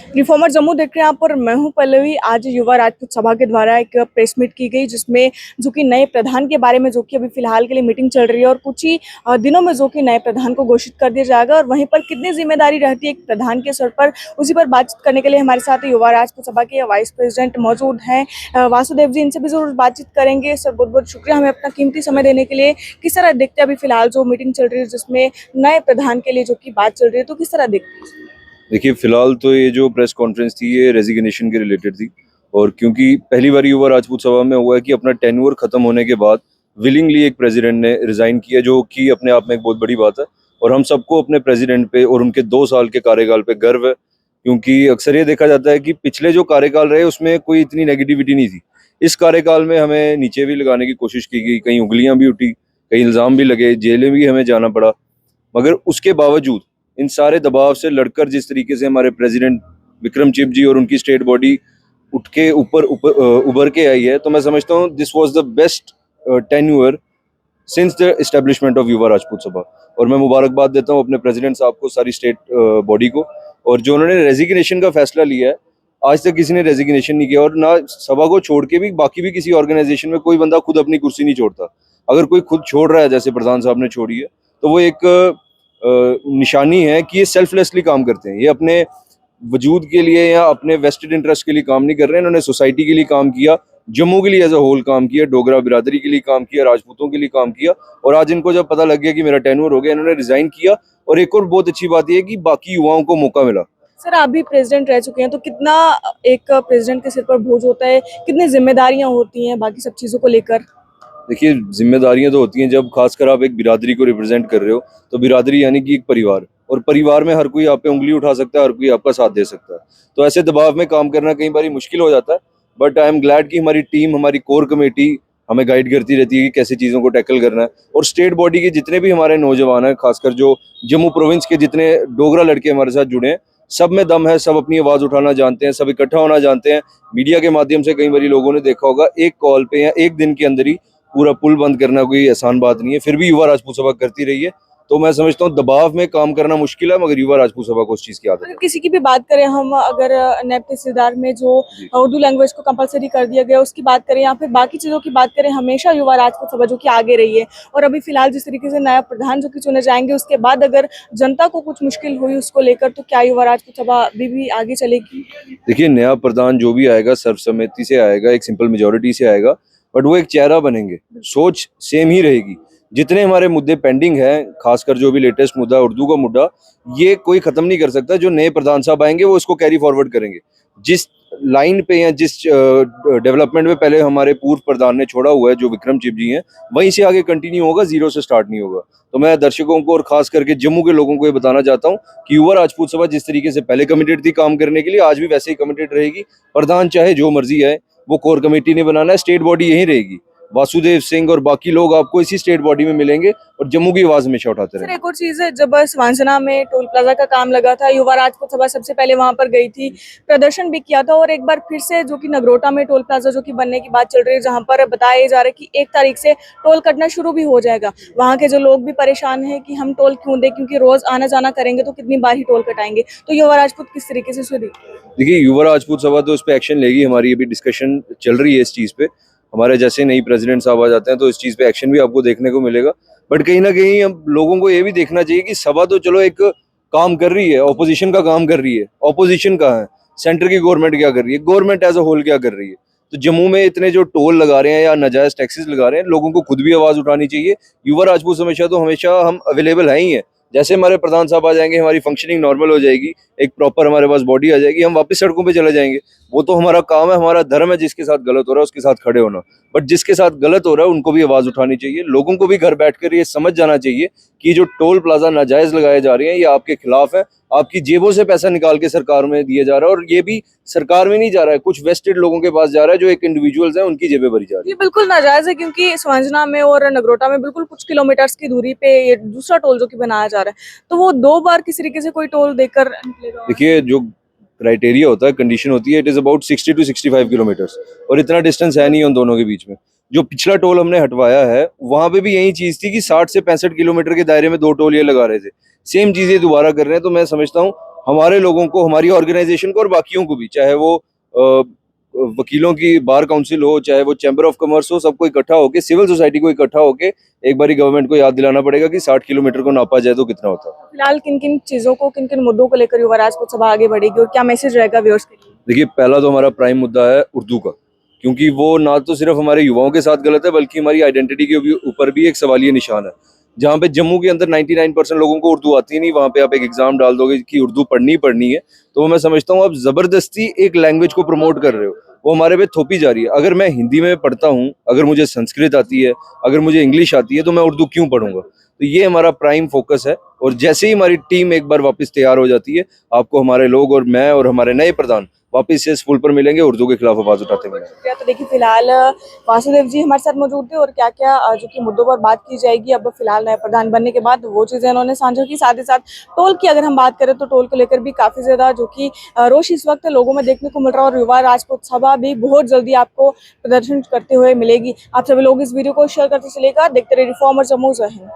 Reformer Jammu देख रहे हैं आप और मैं हूं पल्लवी। आज युवा राजपूत सभा के द्वारा एक प्रेस मीट की गई जिसमें जो कि नए प्रधान के बारे में जो कि अभी फिलहाल के लिए मीटिंग चल रही है और कुछ ही दिनों में जो कि नए प्रधान को घोषित कर दिया जाएगा और वहीं पर कितनी जिम्मेदारी रहती है एक प्रधान के सर पर, उसी पर बातचीत करने के लिए हमारे साथ युवा राजपूत सभा के वाइस प्रेसिडेंट मौजूद हैं वासुदेव जी। इनसे भी जरूर बातचीत करेंगे। सर बहुत बहुत शुक्रिया हमें अपना कीमती समय देने के लिए। किस तरह देखते हैं अभी फिलहाल जो मीटिंग चल रही है जिसमें नए प्रधान के लिए जो कि बात चल रही है, तो किस तरह देखते हैं? देखिए, फिलहाल तो ये जो प्रेस कॉन्फ्रेंस थी ये रेजिग्नेशन के रिलेटेड थी। और क्योंकि पहली बार युवा राजपूत सभा में हुआ है कि अपना टेन्योर खत्म होने के बाद विलिंगली एक प्रेसिडेंट ने रिजाइन किया, जो कि अपने आप में एक बहुत बड़ी बात है। और हम सबको अपने प्रेसिडेंट पे और उनके 2 साल के कार्यकाल पे गर्व है, क्योंकि अक्सर ये देखा जाता है कि पिछले जो कार्यकाल रहे उसमें कोई इतनी नेगेटिविटी नहीं थी। इस कार्यकाल में हमें नीचे भी लगाने की कोशिश की गई, कई उंगलियां भी उठी, कई इल्जाम भी लगे, जेलें भी हमें जाना पड़ा। मगर उसके बावजूद इन सारे दबाव से लड़कर जिस तरीके से हमारे प्रेसिडेंट विक्रमजीत जी और उनकी स्टेट बॉडी उठ के ऊपर उभर के आई है, तो मैं समझता हूँ this was the best tenure since the establishment of युवा राजपूत सभा। और मैं मुबारकबाद देता हूँ अपने प्रेसिडेंट साहब को, सारी स्टेट बॉडी को। और जो उन्होंने रेजिग्नेशन का फैसला लिया है, आज तक किसी ने रेजिग्नेशन नहीं किया, और ना सभा को छोड़ के भी बाकी भी किसी ऑर्गेनाइजेशन में कोई बंदा खुद अपनी कुर्सी नहीं छोड़ता। अगर कोई खुद छोड़ रहा है जैसे प्रधान साहब ने छोड़ी है, तो वो एक निशानी है कि ये सेल्फलेसली काम करते हैं। ये अपने वजूद के लिए या अपने वेस्टेड इंटरेस्ट के लिए काम नहीं कर रहे हैं। इन्होंने सोसाइटी के लिए काम किया, जम्मू के लिए एज अ होल काम किया, डोगरा बिरादरी के लिए काम किया, राजपूतों के लिए काम किया। और आज इनको जब पता लग गया कि मेरा टेन्योर हो गया, इन्होंने रिजाइन किया। और एक और बहुत अच्छी बात यह है कि बाकी युवाओं को मौका मिला। सर आप भी प्रेसिडेंट रह चुके हैं, तो कितना एक प्रेसिडेंट के सिर पर बोझ होता है, कितनी जिम्मेदारियां होती हैं बाकी सब चीजों को लेकर? देखिए, जिम्मेदारियां तो होती हैं जब खासकर आप एक बिरादरी को रिप्रेजेंट कर रहे हो। तो बिरादरी यानी कि एक परिवार, और परिवार में हर कोई आप पे उंगली उठा सकता है, हर कोई आपका साथ दे सकता है। तो ऐसे दबाव में काम करना कई बार मुश्किल हो जाता है। बट आई एम ग्लैड कि हमारी टीम, हमारी कोर कमेटी हमें गाइड करती रहती है कि कैसे चीज़ों को टैकल करना है। और स्टेट बॉडी के जितने भी हमारे नौजवान हैं, खासकर जो जम्मू प्रोविंस के जितने डोगरा लड़के हमारे साथ जुड़े हैं, सब में दम है, सब अपनी आवाज़ उठाना जानते हैं, सब इकट्ठा होना जानते हैं। मीडिया के माध्यम से कई बार लोगों ने देखा होगा, एक कॉल पे या एक दिन के अंदर ही पूरा पुल बंद करना कोई आसान बात नहीं है। फिर भी युवा राजपूत सभा करती रही है। तो मैं समझता हूँ दबाव में काम करना मुश्किल है, मगर युवा राजपूत सभा को उस चीज़ की आदत अगर है। किसी की भी बात करें हम, अगर नैब तहसीलदार में जो जी। उर्दू लैंग्वेज को कंपलसरी कर दिया गया उसकी बात करें या फिर बाकी चीज़ों की बात करें, हमेशा युवा राजपूत सभा जो कि आगे रही है। और अभी फिलहाल जिस तरीके से नया प्रधान जो कि चुने जाएंगे, उसके बाद अगर जनता को कुछ मुश्किल हुई उसको लेकर, तो क्या युवा राजपूत सभा अभी भी आगे चलेगी? देखिए, नया प्रधान जो भी आएगा सर्वसम्मति से आएगा, एक सिंपल मेजोरिटी से आएगा। बट वो एक चेहरा बनेंगे, सोच सेम ही रहेगी। जितने हमारे मुद्दे पेंडिंग हैं, खासकर जो भी लेटेस्ट मुद्दा उर्दू का मुद्दा, ये कोई खत्म नहीं कर सकता। जो नए प्रधान साहब आएंगे वो इसको कैरी फॉरवर्ड करेंगे। जिस लाइन पे या जिस डेवलपमेंट में पहले हमारे पूर्व प्रधान ने छोड़ा हुआ है, जो विक्रमजीत जी हैं, वहीं से आगे कंटिन्यू होगा, जीरो से स्टार्ट नहीं होगा। तो मैं दर्शकों को और खास करके जम्मू के लोगों को ये बताना चाहता हूँ कि युवा राजपूत सभा जिस तरीके से पहले कमिटेड थी काम करने के लिए, आज भी वैसे ही कमिटेड रहेगी। प्रधान चाहे जो मर्जी है, वो कोर कमेटी ने बनाना है, स्टेट बॉडी यही रहेगी। वासुदेव सिंह और बाकी लोग आपको इसी स्टेट बॉडी में मिलेंगे और जम्मू की आवाज हमेशा उठाते सर रहेंगे। एक और चीज है, जब स्वांसना में टोल प्लाजा का काम लगा था, युवा राजपूत सभा सबसे पहले वहां पर गई थी, प्रदर्शन भी किया था। और एक बार फिर से जो कि नगरोटा में टोल प्लाजा जो कि बनने की बात चल रही है, जहां पर बताया जा रहा है कि 1 तारीख से टोल कटना शुरू भी हो जाएगा। वहां के जो लोग भी परेशान हैं कि हम टोल क्यों दें, क्योंकि रोज आना जाना करेंगे तो कितनी बार ही टोल कटाएंगे। तो युवा राजपूत किस तरीके से सुधी? देखिए, युवा राजपूत सभा तो इस पे एक्शन लेगी। हमारी अभी डिस्कशन चल रही है इस चीज़ पे। हमारे जैसे नई प्रेसिडेंट साहब आ जाते हैं तो इस चीज़ पे एक्शन भी आपको देखने को मिलेगा। बट कहीं ना कहीं हम लोगों को ये भी देखना चाहिए कि सभा तो चलो एक काम कर रही है, ऑपोजिशन का काम कर रही है। ऑपोजिशन कहाँ है? सेंटर की गवर्नमेंट क्या कर रही है? गवर्नमेंट एज अ होल क्या कर रही है? तो जम्मू में इतने जो टोल लगा रहे हैं या नाजायज टैक्सेस लगा रहे हैं, लोगों को खुद भी आवाज उठानी चाहिए। युवा राजपूत हमेशा तो हमेशा हम अवेलेबल हैं ही है। जैसे हमारे प्रधान साहब आ जाएंगे, हमारी फंक्शनिंग नॉर्मल हो जाएगी, एक प्रॉपर हमारे पास बॉडी आ जाएगी, हम वापस सड़कों पे चले जाएंगे। वो तो हमारा काम है, हमारा धर्म है। जिसके साथ गलत हो रहा है उसके साथ खड़े होना। बट जिसके साथ गलत हो रहा है उनको भी आवाज उठानी चाहिए। लोगों को भी घर बैठकर ये समझ जाना चाहिए कि जो टोल प्लाजा नाजायज लगाए जा रहे हैं, ये आपके खिलाफ है। आपकी जेबों से पैसा निकाल के सरकार में दिया जा रहा है, और ये भी सरकार में नहीं जा रहा है, कुछ वेस्टेड लोगों के पास जा रहा है, जो एक इंडिविजुअल्स हैं, उनकी जेबें भरी जा रही ये बिल्कुल नाजायज है, क्योंकि स्वांजना में और नगरोटा में बिल्कुल कुछ किलोमीटर्स की दूरी पे ये दूसरा टोल जो कि बनाया जा रहा है, तो वो 2 बार किस तरीके से कोई टोल देकर निकलेगा? है। देखिए, जो क्राइटेरिया होता है, कंडीशन होती है, it is about 60 to 65 kilometres. और इतना डिस्टेंस है नहीं उन दोनों के बीच में। जो पिछला टोल हमने हटवाया है, वहां पे भी यही चीज थी कि 60 से 65 किलोमीटर के दायरे में 2 टोल ये लगा रहे थे। सेम चीज ये दोबारा कर रहे हैं। तो मैं समझता हूँ हमारे लोगों को, हमारी ऑर्गेनाइजेशन को और बाकियों को भी, चाहे वो वकीलों की बार काउंसिल हो, चाहे वो चैम्बर ऑफ कॉमर्स हो, सबको इकट्ठा होके, सिविल सोसाइटी को इकट्ठा होके एक बारी गवर्नमेंट को याद दिलाना पड़ेगा कि 60 किलोमीटर को नापा जाए तो कितना होता है। फिलहाल किन किन चीजों को, किन किन मुद्दों को लेकर युवा राजपूत सभा आगे बढ़ेगी और क्या मैसेज रहेगा व्यूअर्स के लिए? देखिए, पहला तो हमारा प्राइम मुद्दा है उर्दू का, क्योंकि वो ना तो सिर्फ हमारे युवाओं के साथ गलत है, बल्कि हमारी आइडेंटिटी के ऊपर भी एक सवालिया निशान है। जहाँ पे जम्मू के अंदर 99% लोगों को उर्दू आती नहीं, वहाँ पे आप एक एग्जाम डाल दोगे कि उर्दू पढ़नी ही पढ़नी है, तो मैं समझता हूँ आप जबरदस्ती एक लैंग्वेज को प्रमोट कर रहे हो, वो हमारे पे थोपी जा रही है। अगर मैं हिंदी में पढ़ता हूँ, अगर मुझे संस्कृत आती है, अगर मुझे इंग्लिश आती है, तो मैं उर्दू क्यों पढ़ूंगा? तो ये हमारा प्राइम फोकस है। और जैसे ही हमारी टीम एक बार वापस तैयार हो जाती है, आपको हमारे लोग और मैं और हमारे नए प्रधान वापस से स्कूल पर मिलेंगे, उर्दू के खिलाफ आवाज उठाते मिलेंगे। शुक्रिया। तो देखिए फिलहाल वासुदेव जी हमारे साथ मौजूद थे और क्या क्या जो कि मुद्दों पर बात की जाएगी अब फिलहाल नए प्रधान बनने के बाद, वो चीजें उन्होंने साझा की। साथ ही साथ टोल की अगर हम बात करें तो टोल को लेकर भी काफी ज्यादा जो कि रोष इस वक्त लोगों में देखने को मिल रहा है और युवा राजपूत सभा भी बहुत जल्दी आपको प्रदर्शन करते हुए मिलेगी। आप सभी लोग इस वीडियो को शेयर करते चलेगा। देखते रहिए रिफॉर्मर जम्मू। जय हिंद।